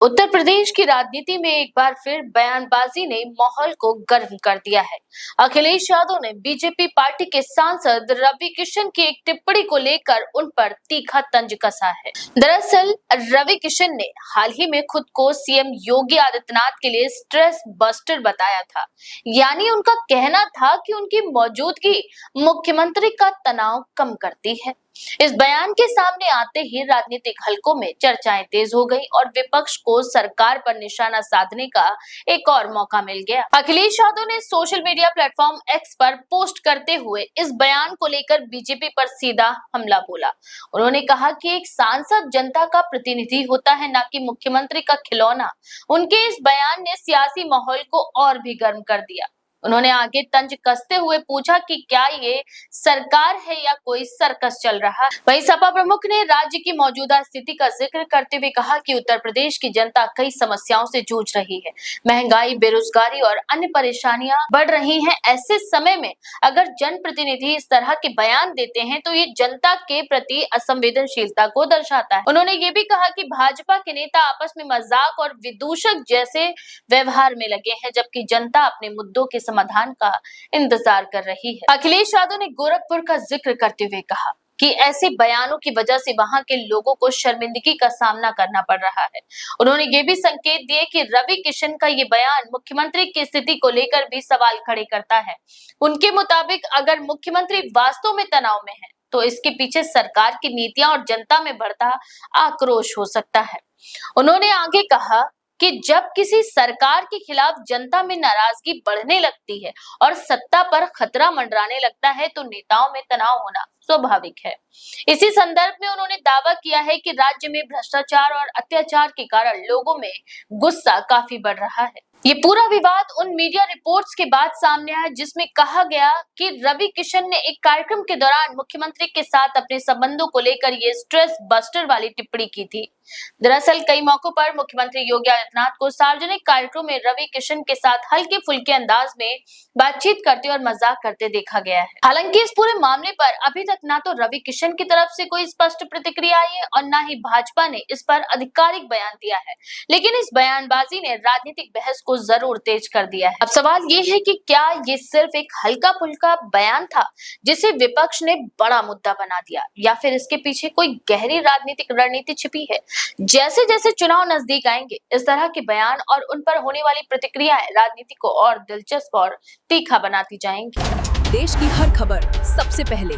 उत्तर प्रदेश की राजनीति में एक बार फिर बयानबाजी ने माहौल को गर्म कर दिया है। अखिलेश यादव ने बीजेपी पार्टी के सांसद रवि किशन की एक टिप्पणी को लेकर उन पर तीखा तंज कसा है। दरअसल रवि किशन ने हाल ही में खुद को सीएम योगी आदित्यनाथ के लिए स्ट्रेस बस्टर बताया था। यानी उनका कहना था कि उनकी मौजूदगी मुख्यमंत्री का तनाव कम करती है। इस बयान के सामने आते ही राजनीतिक हलकों में चर्चाएं तेज हो गई और विपक्ष को सरकार पर निशाना साधने का एक और मौका मिल गया। अखिलेश यादव ने सोशल मीडिया प्लेटफॉर्म एक्स पर पोस्ट करते हुए इस बयान को लेकर बीजेपी पर सीधा हमला बोला। उन्होंने कहा कि एक सांसद जनता का प्रतिनिधि होता है, न कि मुख्यमंत्री का खिलौना। उनके इस बयान ने सियासी माहौल को और भी गर्म कर दिया। उन्होंने आगे तंज कसते हुए पूछा कि क्या ये सरकार है या कोई सर्कस चल रहा है। वहीं सपा प्रमुख ने राज्य की मौजूदा स्थिति का जिक्र करते हुए कहा कि उत्तर प्रदेश की जनता कई समस्याओं से जूझ रही है। महंगाई, बेरोजगारी और अन्य परेशानियां बढ़ रही हैं। ऐसे समय में अगर जनप्रतिनिधि इस तरह के बयान देते हैं तो ये जनता के प्रति असंवेदनशीलता को दर्शाता है। उन्होंने ये भी कहा कि भाजपा के नेता आपस में मजाक और विदूषक जैसे व्यवहार में लगे हैं, जबकि जनता अपने मुद्दों के समाधान का इंतजार कर रही है। अखिलेश यादव ने गोरखपुर का जिक्र करते हुए कहा कि ऐसे बयानों की वजह से वहां के लोगों को शर्मिंदगी का सामना करना पड़ रहा है। उन्होंने ये भी संकेत दिए कि रवि किशन का ये बयान मुख्यमंत्री की स्थिति को लेकर भी सवाल खड़े करता है। उनके मुताबिक अगर मुख्यमंत्री वास्तव में तनाव में है तो इसके पीछे सरकार की नीतियां और जनता में बढ़ता आक्रोश हो सकता है। उन्होंने आगे कहा कि जब किसी सरकार के खिलाफ जनता में नाराजगी बढ़ने लगती है और सत्ता पर खतरा मंडराने लगता है तो नेताओं में तनाव होना स्वाभाविक है। इसी संदर्भ में उन्होंने दावा किया है कि राज्य में भ्रष्टाचार और अत्याचार के कारण लोगों में गुस्सा काफी बढ़ रहा है। ये पूरा विवाद उन मीडिया रिपोर्ट्स के बाद सामने आया जिसमें कहा गया कि रवि किशन ने एक कार्यक्रम के दौरान मुख्यमंत्री के साथ अपने संबंधों को लेकर ये स्ट्रेस बस्टर वाली टिप्पणी की थी। दरअसल कई मौकों पर मुख्यमंत्री योगी आदित्यनाथ को सार्वजनिक कार्यक्रम में रवि किशन के साथ हल्के फुल्के अंदाज में बातचीत करते और मजाक करते देखा गया है। हालांकि इस पूरे मामले पर अभी तक ना तो रवि किशन की तरफ से कोई स्पष्ट प्रतिक्रिया आई है और न ही भाजपा ने इस पर आधिकारिक बयान दिया है, लेकिन इस बयानबाजी ने राजनीतिक बहस को जरूर तेज कर दिया है। अब सवाल ये है कि क्या ये सिर्फ एक हल्का फुल्का बयान था जिसे विपक्ष ने बड़ा मुद्दा बना दिया, या फिर इसके पीछे कोई गहरी राजनीतिक रणनीति छिपी है। जैसे जैसे चुनाव नजदीक आएंगे इस तरह के बयान और उन पर होने वाली प्रतिक्रियाएं राजनीति को और दिलचस्प और तीखा बनाती जाएंगी। देश की हर खबर सबसे पहले